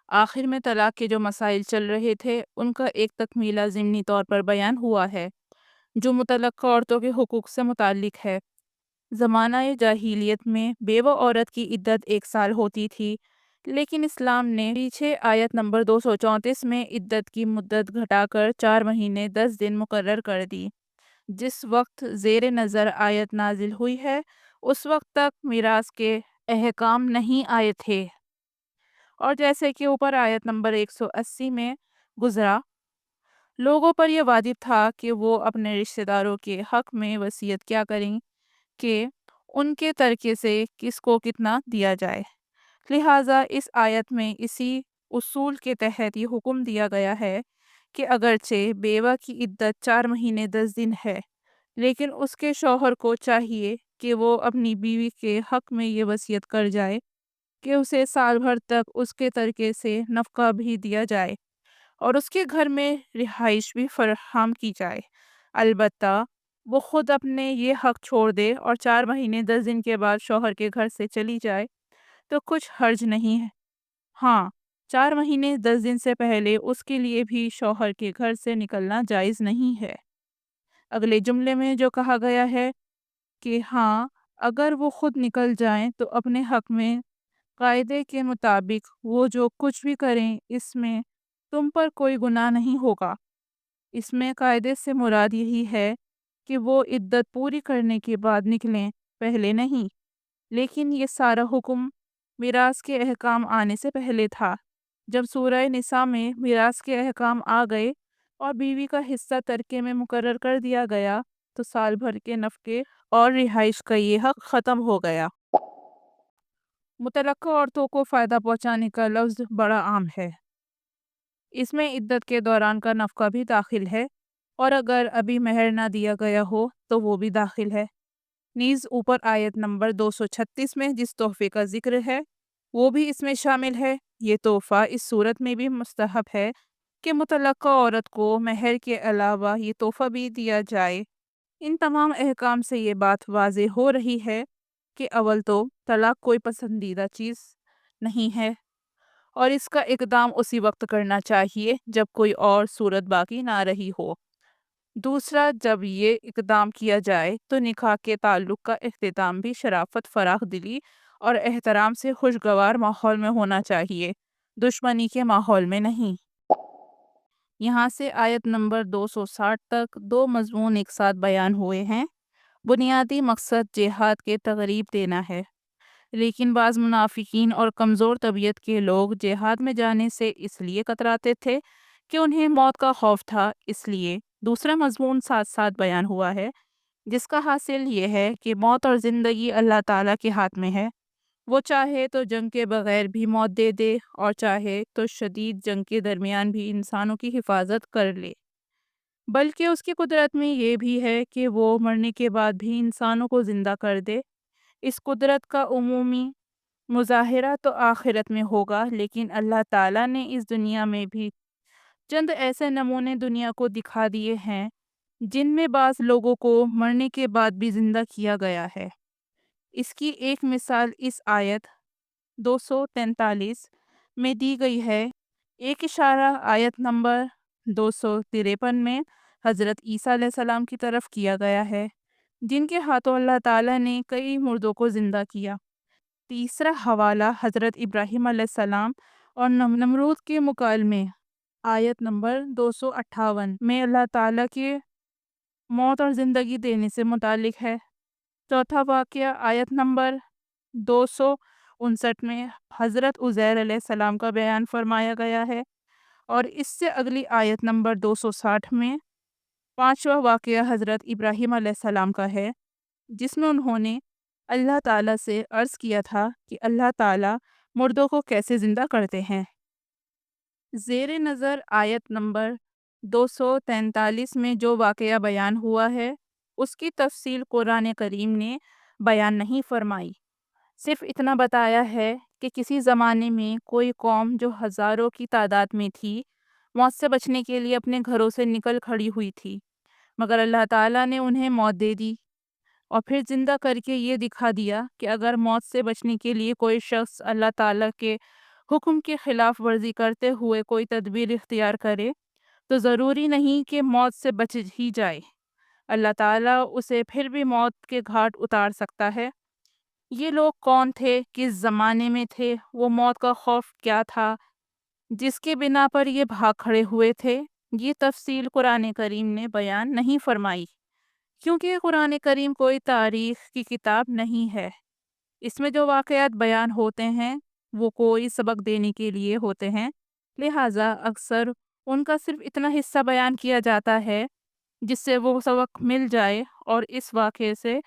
آخر میں طلاق کے جو مسائل چل رہے تھے ان کا ایک تکمیلہ ضمنی طور پر بیان ہوا ہے جو متعلقہ عورتوں کے حقوق سے متعلق ہے۔ زمانہ جاہلیت میں بیوہ عورت کی عدت 1 سال ہوتی تھی، لیکن اسلام نے پیچھے آیت نمبر 234 میں عدت کی مدت گھٹا کر 4 مہینے 10 دن مقرر کر دی۔ جس وقت زیر نظر آیت نازل ہوئی ہے اس وقت تک میراث کے احکام نہیں آئے تھے، اور جیسے کہ اوپر آیت نمبر 180 میں گزرا، لوگوں پر یہ واجب تھا کہ وہ اپنے رشتہ داروں کے حق میں وصیت کیا کریں کہ ان کے ترکے سے کس کو کتنا دیا جائے۔ لہٰذا اس آیت میں اسی اصول کے تحت یہ حکم دیا گیا ہے کہ اگرچہ بیوہ کی عدت 4 مہینے 10 دن ہے، لیکن اس کے شوہر کو چاہیے کہ وہ اپنی بیوی کے حق میں یہ وصیت کر جائے کہ اسے سال بھر تک اس کے ترکے سے نفقہ بھی دیا جائے اور اس کے گھر میں رہائش بھی فراہم کی جائے۔ البتہ وہ خود اپنے یہ حق چھوڑ دے اور 4 مہینے 10 دن کے بعد شوہر کے گھر سے چلی جائے تو کچھ حرج نہیں ہے۔ ہاں، 4 مہینے 10 دن سے پہلے اس کے لیے بھی شوہر کے گھر سے نکلنا جائز نہیں ہے۔ اگلے جملے میں جو کہا گیا ہے کہ ہاں اگر وہ خود نکل جائیں تو اپنے حق میں قاعدے کے مطابق وہ جو کچھ بھی کریں اس میں تم پر کوئی گناہ نہیں ہوگا۔ اس میں قاعدے سے مراد یہی ہے کہ وہ عدت پوری کرنے کے بعد نکلیں، پہلے نہیں۔ لیکن یہ سارا حکم میراث کے احکام آنے سے پہلے تھا۔ جب سورہ نساء میں میراث کے احکام آ گئے اور بیوی کا حصہ ترکے میں مقرر کر دیا گیا تو سال بھر کے نفقے اور رہائش کا یہ حق ختم ہو گیا۔ متعلقہ عورتوں کو فائدہ پہنچانے کا لفظ بڑا عام ہے۔ اس میں عدت کے دوران کا نفقہ بھی داخل ہے، اور اگر ابھی مہر نہ دیا گیا ہو تو وہ بھی داخل ہے۔ نیز اوپر آیت نمبر 236 میں جس تحفے کا ذکر ہے وہ بھی اس میں شامل ہے۔ یہ تحفہ اس صورت میں بھی مستحب ہے کہ متعلقہ عورت کو مہر کے علاوہ یہ تحفہ بھی دیا جائے۔ ان تمام احکام سے یہ بات واضح ہو رہی ہے کہ اول تو طلاق کوئی پسندیدہ چیز نہیں ہے، اور اس کا اقدام اسی وقت کرنا چاہیے جب کوئی اور صورت باقی نہ رہی ہو۔ دوسرا، جب یہ اقدام کیا جائے تو نکاح کے تعلق کا اختتام بھی شرافت، فراخ دلی اور احترام سے خوشگوار ماحول میں ہونا چاہیے، دشمنی کے ماحول میں نہیں۔ یہاں سے آیت نمبر 260 تک 2 مضمون ایک ساتھ بیان ہوئے ہیں۔ بنیادی مقصد جہاد کے ترغیب دینا ہے، لیکن بعض منافقین اور کمزور طبیعت کے لوگ جہاد میں جانے سے اس لیے کتراتے تھے کہ انہیں موت کا خوف تھا، اس لیے دوسرا مضمون ساتھ ساتھ بیان ہوا ہے، جس کا حاصل یہ ہے کہ موت اور زندگی اللہ تعالیٰ کے ہاتھ میں ہے۔ وہ چاہے تو جنگ کے بغیر بھی موت دے دے اور چاہے تو شدید جنگ کے درمیان بھی انسانوں کی حفاظت کر لے، بلکہ اس کی قدرت میں یہ بھی ہے کہ وہ مرنے کے بعد بھی انسانوں کو زندہ کر دے۔ اس قدرت کا عمومی مظاہرہ تو آخرت میں ہوگا، لیکن اللہ تعالیٰ نے اس دنیا میں بھی چند ایسے نمونے دنیا کو دکھا دیے ہیں جن میں بعض لوگوں کو مرنے کے بعد بھی زندہ کیا گیا ہے۔ اس کی ایک مثال اس آیت 243 میں دی گئی ہے۔ ایک اشارہ آیت نمبر 253 میں حضرت عیسیٰ علیہ السلام کی طرف کیا گیا ہے، جن کے ہاتھوں اللہ تعالیٰ نے کئی مردوں کو زندہ کیا۔ تیسرا حوالہ حضرت ابراہیم علیہ السلام اور نمرود کے مکالمے آیت نمبر 258 میں اللہ تعالیٰ کے موت اور زندگی دینے سے متعلق ہے۔ چوتھا واقعہ آیت نمبر 259 میں حضرت عزیر علیہ السلام کا بیان فرمایا گیا ہے، اور اس سے اگلی آیت نمبر 260 میں پانچواں واقعہ حضرت ابراہیم علیہ السلام کا ہے، جس میں انہوں نے اللہ تعالیٰ سے عرض کیا تھا کہ اللہ تعالیٰ مردوں کو کیسے زندہ کرتے ہیں۔ زیر نظر آیت نمبر 243 میں جو واقعہ بیان ہوا ہے اس کی تفصیل قرآن کریم نے بیان نہیں فرمائی، صرف اتنا بتایا ہے کہ کسی زمانے میں کوئی قوم جو ہزاروں کی تعداد میں تھی موت سے بچنے کے لیے اپنے گھروں سے نکل کھڑی ہوئی تھی، مگر اللہ تعالیٰ نے انہیں موت دے دی اور پھر زندہ کر کے یہ دکھا دیا کہ اگر موت سے بچنے کے لیے کوئی شخص اللہ تعالیٰ کے حکم کی خلاف ورزی کرتے ہوئے کوئی تدبیر اختیار کرے تو ضروری نہیں کہ موت سے بچ ہی جائے، اللہ تعالیٰ اسے پھر بھی موت کے گھاٹ اتار سکتا ہے۔ یہ لوگ کون تھے، کس زمانے میں تھے، وہ موت کا خوف کیا تھا جس کے بنا پر یہ بھاگ کھڑے ہوئے تھے، یہ تفصیل قرآن کریم نے بیان نہیں فرمائی، کیونکہ قرآن کریم کوئی تاریخ کی کتاب نہیں ہے۔ اس میں جو واقعات بیان ہوتے ہیں وہ کوئی سبق دینے کے لیے ہوتے ہیں، لہٰذا اکثر ان کا صرف اتنا حصہ بیان کیا جاتا ہے جس سے وہ سبق مل جائے، اور اس واقعے سے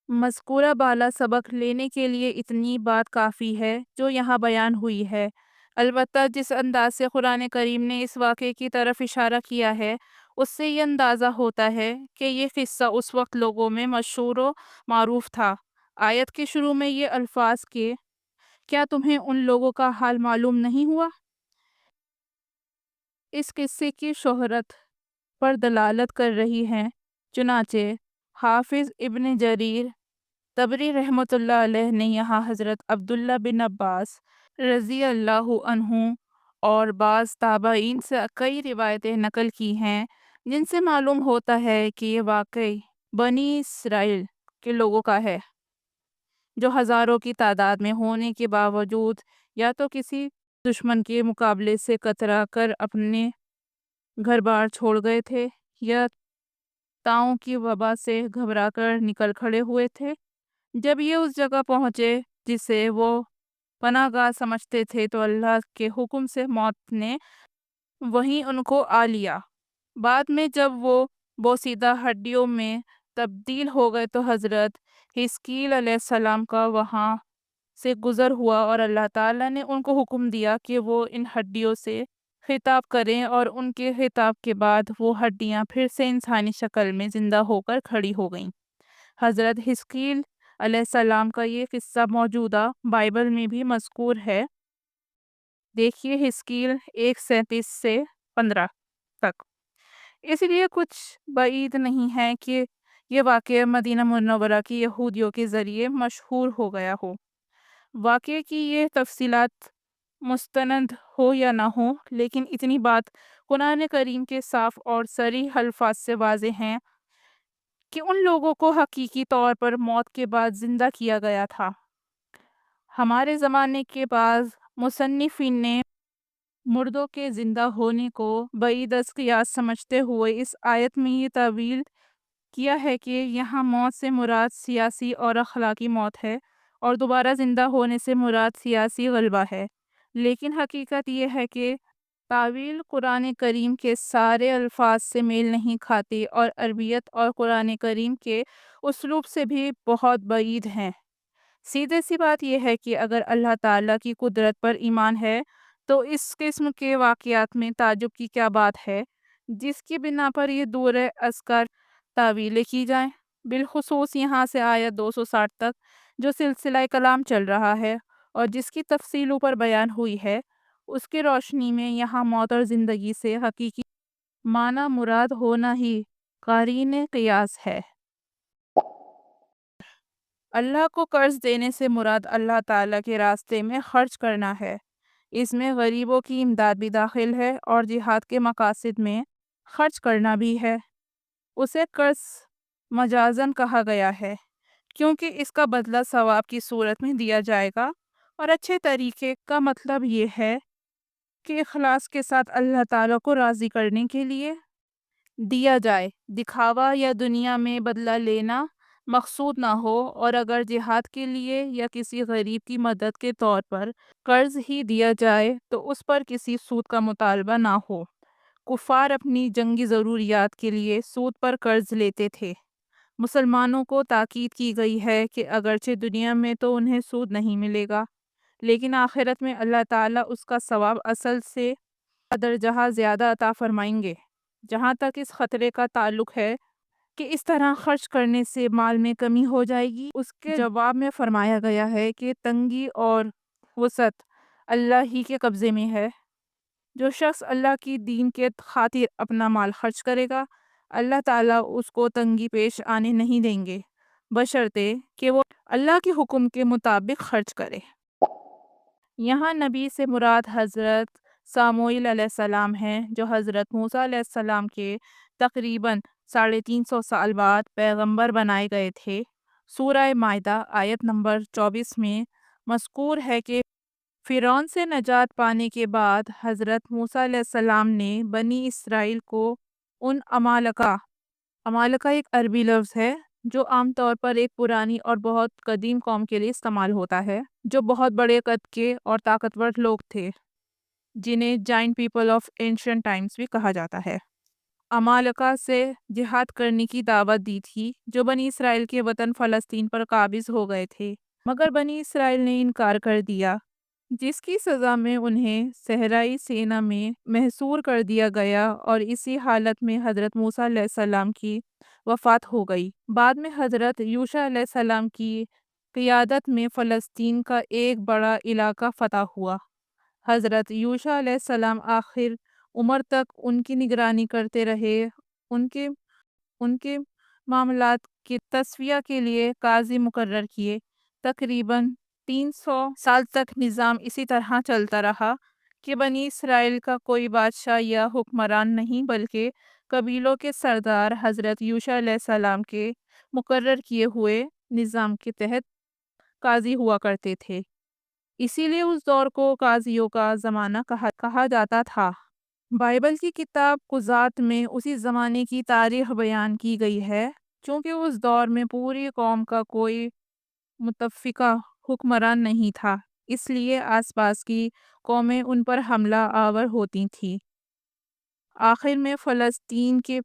مذکورہ بالا سبق لینے کے لیے اتنی بات کافی ہے جو یہاں بیان ہوئی ہے۔ البتہ جس انداز سے قرآن کریم نے اس واقعے کی طرف اشارہ کیا ہے، اس سے یہ اندازہ ہوتا ہے کہ یہ قصہ اس وقت لوگوں میں مشہور و معروف تھا۔ آیت کے شروع میں یہ الفاظ کہ کیا تمہیں ان لوگوں کا حال معلوم نہیں ہوا، اس قصے کی شہرت پر دلالت کر رہی ہیں۔ چنانچہ حافظ ابن جریر طبری رحمۃ اللہ علیہ نے یہاں حضرت عبداللہ بن عباس رضی اللہ عنہ اور بعض تابعین سے کئی روایتیں نقل کی ہیں جن سے معلوم ہوتا ہے کہ یہ واقعی بنی اسرائیل کے لوگوں کا ہے، جو ہزاروں کی تعداد میں ہونے کے باوجود یا تو کسی دشمن کے مقابلے سے کترا کر اپنے گھر بار چھوڑ گئے تھے، یا تاؤں کی وبا سے گھبرا کر نکل کھڑے ہوئے تھے۔ جب یہ اس جگہ پہنچے جسے وہ پناہ گاہ سمجھتے تھے تو اللہ کے حکم سے موت نے وہیں ان کو آ لیا۔ بعد میں جب وہ بوسیدہ ہڈیوں میں تبدیل ہو گئے تو حضرت حزقیل علیہ السلام کا وہاں سے گزر ہوا، اور اللہ تعالیٰ نے ان کو حکم دیا کہ وہ ان ہڈیوں سے خطاب کریں، اور ان کے خطاب کے بعد وہ ہڈیاں پھر سے انسانی شکل میں زندہ ہو کر کھڑی ہو گئیں۔ حضرت حزقیل علیہ السلام کا یہ قصہ موجودہ بائبل میں بھی مذکور ہے، دیکھیے حزقیل 1:37 سے 15 تک۔ اس لیے کچھ بعید نہیں ہے کہ یہ واقعہ مدینہ منورہ کی یہودیوں کے ذریعے مشہور ہو گیا ہو۔ واقعے کی یہ تفصیلات مستند ہو یا نہ ہو، لیکن اتنی بات قرآن کریم کے صاف اور صریح الفاظ سے واضح ہیں کہ ان لوگوں کو حقیقی طور پر موت کے بعد زندہ کیا گیا تھا۔ ہمارے زمانے کے بعض مصنفین نے مردوں کے زندہ ہونے کو بعید از قیاس سمجھتے ہوئے اس آیت میں یہ تعویل کیا ہے کہ یہاں موت سے مراد سیاسی اور اخلاقی موت ہے، اور دوبارہ زندہ ہونے سے مراد سیاسی غلبہ ہے۔ لیکن حقیقت یہ ہے کہ تعویل قرآن کریم کے سارے الفاظ سے میل نہیں کھاتی، اور عربیت اور قرآن کریم کے اسلوب سے بھی بہت بعید ہیں۔ سیدھے سی بات یہ ہے کہ اگر اللہ تعالیٰ کی قدرت پر ایمان ہے تو اس قسم کے واقعات میں تعجب کی کیا بات ہے جس کی بنا پر یہ دور از کر تعویلیں کی جائیں، بالخصوص یہاں سے آیت 260 تک جو سلسلہ کلام چل رہا ہے اور جس کی تفصیل اوپر بیان ہوئی ہے، اس کی روشنی میں یہاں موت اور زندگی سے حقیقی معنی مراد ہونا ہی قرین قیاس ہے۔ اللہ کو قرض دینے سے مراد اللہ تعالیٰ کے راستے میں خرچ کرنا ہے۔ اس میں غریبوں کی امداد بھی داخل ہے اور جہاد کے مقاصد میں خرچ کرنا بھی ہے۔ اسے قرض مجازن کہا گیا ہے کیونکہ اس کا بدلہ ثواب کی صورت میں دیا جائے گا، اور اچھے طریقے کا مطلب یہ ہے کہ اخلاص کے ساتھ اللہ تعالیٰ کو راضی کرنے کے لیے دیا جائے، دکھاوا یا دنیا میں بدلہ لینا مقصود نہ ہو، اور اگر جہاد کے لیے یا کسی غریب کی مدد کے طور پر قرض ہی دیا جائے تو اس پر کسی سود کا مطالبہ نہ ہو۔ کفار اپنی جنگی ضروریات کے لیے سود پر قرض لیتے تھے۔ مسلمانوں کو تاکید کی گئی ہے کہ اگرچہ دنیا میں تو انہیں سود نہیں ملے گا، لیکن آخرت میں اللہ تعالیٰ اس کا ثواب اصل سے درجہ زیادہ عطا فرمائیں گے۔ جہاں تک اس خطرے کا تعلق ہے کہ اس طرح خرچ کرنے سے مال میں کمی ہو جائے گی، اس کے جواب میں فرمایا گیا ہے کہ تنگی اور وسعت اللہ ہی کے قبضے میں ہے۔ جو شخص اللہ کی دین کے خاطر اپنا مال خرچ کرے گا، اللہ تعالیٰ اس کو تنگی پیش آنے نہیں دیں گے، بشرطے کہ وہ اللہ کے حکم کے مطابق خرچ کرے۔ یہاں نبی سے مراد حضرت ساموئیل علیہ السلام ہیں، جو حضرت موسیٰ علیہ السلام کے تقریباً 350 سال بعد پیغمبر بنائے گئے تھے۔ سورہ مائدہ آیت نمبر 24 میں مذکور ہے کہ فرعون سے نجات پانے کے بعد حضرت موسیٰ علیہ السلام نے بنی اسرائیل کو ان عمالقہ ایک عربی لفظ ہے جو عام طور پر ایک پرانی اور بہت قدیم قوم کے لیے استعمال ہوتا ہے، جو بہت بڑے قد کے اور طاقتور لوگ تھے، جنہیں giant people of ancient times بھی کہا جاتا ہے۔ عمالقہ سے جہاد کرنے کی دعوت دی تھی، جو بنی اسرائیل کے وطن فلسطین پر قابض ہو گئے تھے، مگر بنی اسرائیل نے انکار کر دیا، جس کی سزا میں انہیں صحرائی سینا میں محصور کر دیا گیا، اور اسی حالت میں حضرت موسیٰ علیہ السلام کی وفات ہو گئی۔ بعد میں حضرت یوشع علیہ السلام کی قیادت میں فلسطین کا ایک بڑا علاقہ فتح ہوا۔ حضرت یوشع علیہ السلام آخر عمر تک ان کی نگرانی کرتے رہے، ان کے معاملات کے تصفیہ کے لیے قاضی مقرر کیے۔ تقریباً 300 سال تک نظام اسی طرح چلتا رہا کہ بنی اسرائیل کا کوئی بادشاہ یا حکمران نہیں، بلکہ قبیلوں کے سردار حضرت یوشع علیہ السلام کے مقرر کیے ہوئے نظام کے تحت قاضی ہوا کرتے تھے۔ اسی لیے اس دور کو قاضیوں کا زمانہ کہا جاتا تھا۔ بائبل کی کتاب قضات میں اسی زمانے کی تاریخ بیان کی گئی ہے۔ چونکہ اس دور میں پوری قوم کا کوئی متفقہ حکمران نہیں تھا، اس لیے آس پاس کی قومیں ان پر حملہ آور ہوتی تھیں۔ آخر میں فلسطین کے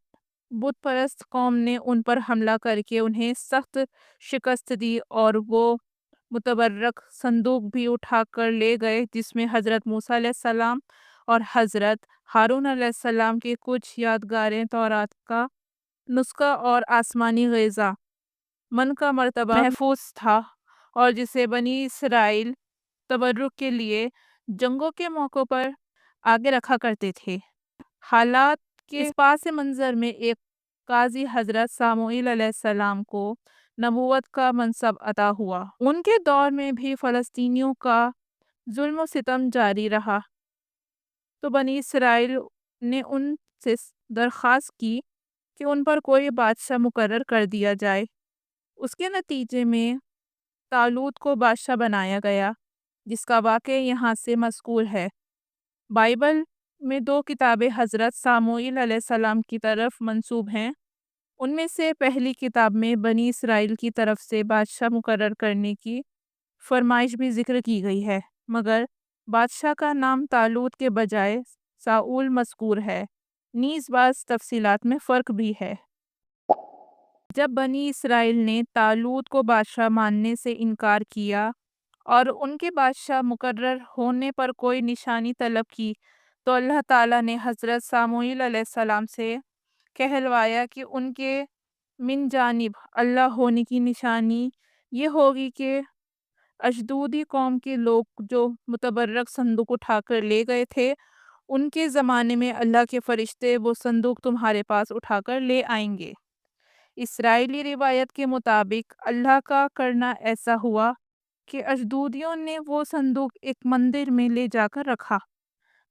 بت پرست قوم نے ان پر حملہ کر کے انہیں سخت شکست دی، اور وہ متبرک صندوق بھی اٹھا کر لے گئے، جس میں حضرت موسیٰ علیہ السلام اور حضرت ہارون علیہ السلام کی کچھ یادگاریں، تورات کا نسخہ اور آسمانی غذا من کا مرتبہ محفوظ تھا، اور جسے بنی اسرائیل تبرک کے لیے جنگوں کے موقع پر آگے رکھا کرتے تھے۔ حالات کے اس پاس منظر میں ایک قاضی حضرت ساموئیل علیہ السلام کو نبوت کا منصب عطا ہوا۔ ان کے دور میں بھی فلسطینیوں کا ظلم و ستم جاری رہا، تو بنی اسرائیل نے ان سے درخواست کی کہ ان پر کوئی بادشاہ مقرر کر دیا جائے۔ اس کے نتیجے میں طالوت کو بادشاہ بنایا گیا، جس کا واقعہ یہاں سے مذکور ہے۔ بائبل میں 2 کتابیں حضرت ساموئیل علیہ السلام کی طرف منسوب ہیں۔ ان میں سے پہلی کتاب میں بنی اسرائیل کی طرف سے بادشاہ مقرر کرنے کی فرمائش بھی ذکر کی گئی ہے، مگر بادشاہ کا نام طالوت کے بجائے ساؤل مذکور ہے۔ نیز بعض تفصیلات میں فرق بھی ہے۔ جب بنی اسرائیل نے طالوت کو بادشاہ ماننے سے انکار کیا اور ان کے بادشاہ مقرر ہونے پر کوئی نشانی طلب کی، تو اللہ تعالیٰ نے حضرت ساموئیل علیہ السلام سے کہلوایا کہ ان کے من جانب اللہ ہونے کی نشانی یہ ہوگی کہ اشدودی قوم کے لوگ جو متبرک صندوق اٹھا کر لے گئے تھے، ان کے زمانے میں اللہ کے فرشتے وہ صندوق تمہارے پاس اٹھا کر لے آئیں گے۔ اسرائیلی روایت کے مطابق اللہ کا کرنا ایسا ہوا کہ اشدودیوں نے وہ صندوق ایک مندر میں لے جا کر رکھا،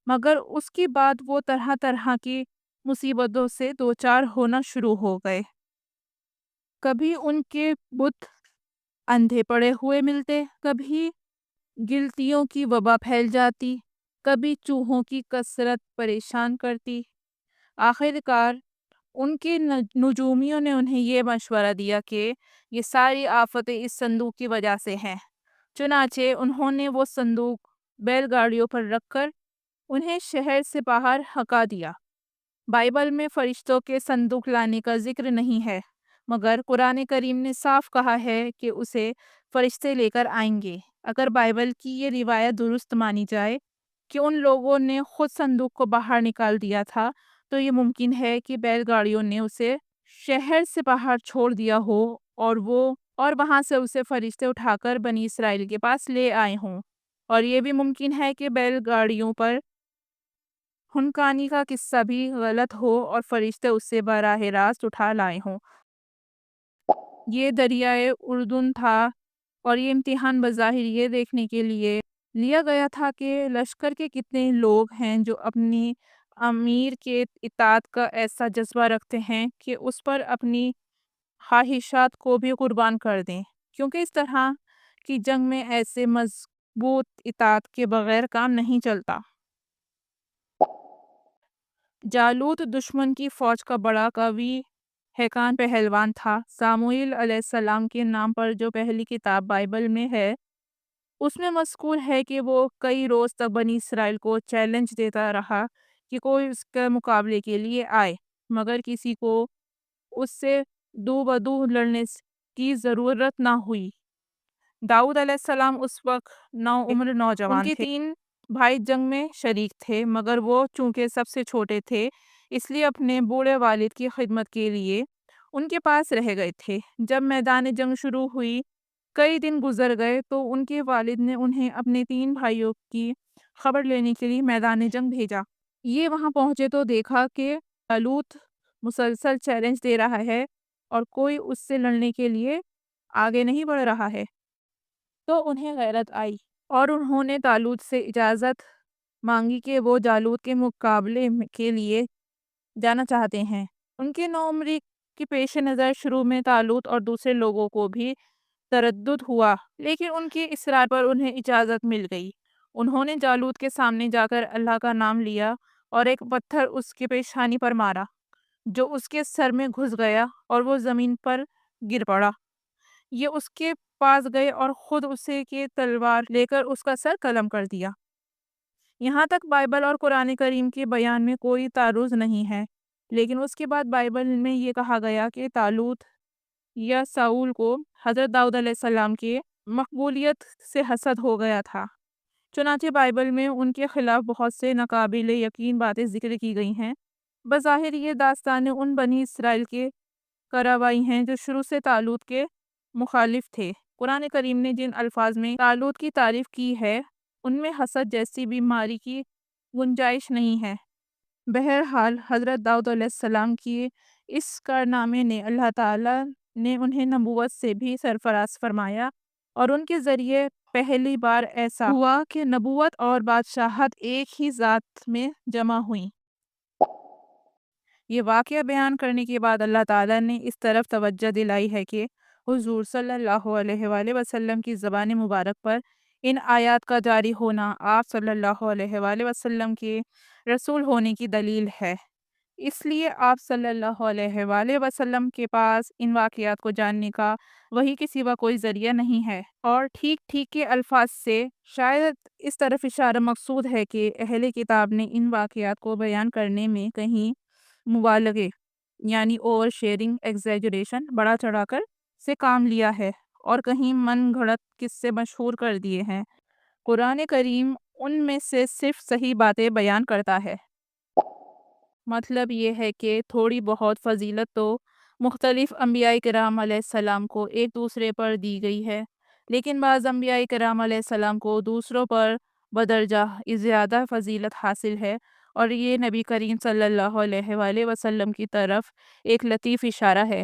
مگر اس کے بعد وہ طرح طرح کی مصیبتوں سے دوچار ہونا شروع ہو گئے۔ کبھی ان کے بت اندھے پڑے ہوئے ملتے، کبھی گلٹیوں کی وبا پھیل جاتی، کبھی چوہوں کی کثرت پریشان کرتی۔ آخر کار ان کے نجومیوں نے انہیں یہ مشورہ دیا کہ یہ ساری آفتیں اس صندوق کی وجہ سے ہیں۔ چنانچہ انہوں نے وہ صندوق بیل گاڑیوں پر رکھ کر انہیں شہر سے باہر ہکا دیا۔ بائبل میں فرشتوں کے صندوق لانے کا ذکر نہیں ہے، مگر قرآن کریم نے صاف کہا ہے کہ اسے فرشتے لے کر آئیں گے۔ اگر بائبل کی یہ روایت درست مانی جائے کہ ان لوگوں نے خود صندوق کو باہر نکال دیا تھا، تو یہ ممکن ہے کہ بیل گاڑیوں نے اسے شہر سے باہر چھوڑ دیا ہو، اور وہاں سے اسے فرشتے اٹھا کر بنی اسرائیل کے پاس لے آئے ہوں، اور یہ بھی ممکن ہے کہ بیل گاڑیوں پر ہنکانی کا قصہ بھی غلط ہو اور فرشتے اسے براہ راست اٹھا لائے ہوں۔ یہ دریائے اردن تھا، اور یہ امتحان بظاہر یہ دیکھنے کے لیے لیا گیا تھا کہ لشکر کے کتنے لوگ ہیں جو اپنی امیر کے اطاعت کا ایسا جذبہ رکھتے ہیں کہ اس پر اپنی خواہشات کو بھی قربان کر دیں، کیونکہ اس طرح کی جنگ میں ایسے مضبوط اطاعت کے بغیر کام نہیں چلتا۔ جالوت دشمن کی فوج کا بڑا قوی حیکان پہلوان تھا۔ ساموئیل علیہ السلام کے نام پر جو پہلی کتاب بائبل میں ہے، اس میں مذکور ہے کہ وہ کئی روز تک بنی اسرائیل کو چیلنج دیتا رہا کہ کوئی اس کے مقابلے کے لیے آئے، مگر کسی کو اس سے دو بدو لڑنے کی ضرورت نہ ہوئی۔ داؤد علیہ السلام اس وقت نوعمر نوجوان تھے۔ ان کے 3 بھائی جنگ میں شریک تھے، مگر وہ چونکہ سب سے چھوٹے تھے اس لیے اپنے بوڑھے والد کی خدمت کے لیے ان کے پاس رہ گئے تھے۔ جب میدان جنگ شروع ہوئی، کئی دن گزر گئے تو ان کے والد نے انہیں اپنے 3 بھائیوں کی خبر لینے کے لیے میدان جنگ بھیجا۔ یہ وہاں پہنچے تو دیکھا کہ جالوت مسلسل چیلنج دے رہا ہے اور کوئی اس سے لڑنے کے لیے آگے نہیں بڑھ رہا ہے، تو انہیں غیرت آئی اور انہوں نے طالوت سے اجازت مانگی کہ وہ جالوت کے مقابلے کے لیے جانا چاہتے ہیں۔ ان کے نوعمری کے پیش نظر شروع میں طالوت اور دوسرے لوگوں کو بھی تردد ہوا، لیکن ان کے اصرار پر انہیں اجازت مل گئی۔ انہوں نے جالوت کے سامنے جا کر اللہ کا نام لیا اور ایک پتھر اس کے پیشانی پر مارا، جو اس کے سر میں گھس گیا اور وہ زمین پر گر پڑا۔ یہ اس کے پاس گئے اور خود اسے کی تلوار لے کر اس کا سر قلم کر دیا۔ یہاں تک بائبل اور قرآن کریم کے بیان میں کوئی تعارض نہیں ہے، لیکن اس کے بعد بائبل میں یہ کہا گیا کہ طالوت یا ساؤل کو حضرت داؤد علیہ السلام کے مقبولیت سے حسد ہو گیا تھا۔ چنانچہ بائبل میں ان کے خلاف بہت سے ناقابل یقین باتیں ذکر کی گئی ہیں۔ بظاہر یہ داستانیں ان بنی اسرائیل کے کارروائی ہیں جو شروع سے طالوت کے مخالف تھے۔ قرآن کریم نے جن الفاظ میں طالوت کی تعریف کی ہے ان میں حسد جیسی بیماری کی گنجائش نہیں ہے۔ بہرحال حضرت داؤد علیہ السلام کی اس کارنامے نے اللہ تعالیٰ نے انہیں نبوت سے بھی سرفراز فرمایا اور ان کے ذریعے پہلی بار ایسا ہوا کہ نبوت اور بادشاہت ایک ہی ذات میں جمع ہوئیں۔ یہ واقعہ بیان کرنے کے بعد اللہ تعالیٰ نے اس طرف توجہ دلائی ہے کہ حضور صلی اللہ علیہ وآلہ وسلم کی زبان مبارک پر ان آیات کا جاری ہونا آپ صلی اللہ علیہ وآلہ وسلم کے رسول ہونے کی دلیل ہے۔ اس لیے آپ صلی اللہ علیہ وآلہ وسلم کے پاس ان واقعات کو جاننے کا وحی کے سوا کوئی ذریعہ نہیں ہے۔ اور ٹھیک ٹھیک کے الفاظ سے شاید اس طرف اشارہ مقصود ہے کہ اہل کتاب نے ان واقعات کو بیان کرنے میں کہیں مبالغے یعنی اوور شیئرنگ، ایگزیجریشن، بڑا چڑھا کر سے کام لیا ہے اور کہیں من گھڑت قصے مشہور کر دیے ہیں۔ قرآن کریم ان میں سے صرف صحیح باتیں بیان کرتا ہے۔ مطلب یہ ہے کہ تھوڑی بہت فضیلت تو مختلف انبیاء کرام علیہ السلام کو ایک دوسرے پر دی گئی ہے، لیکن بعض انبیاء کرام علیہ السلام کو دوسروں پر بدرجہ زیادہ فضیلت حاصل ہے، اور یہ نبی کریم صلی اللہ علیہ وآلہ وسلم کی طرف ایک لطیف اشارہ ہے۔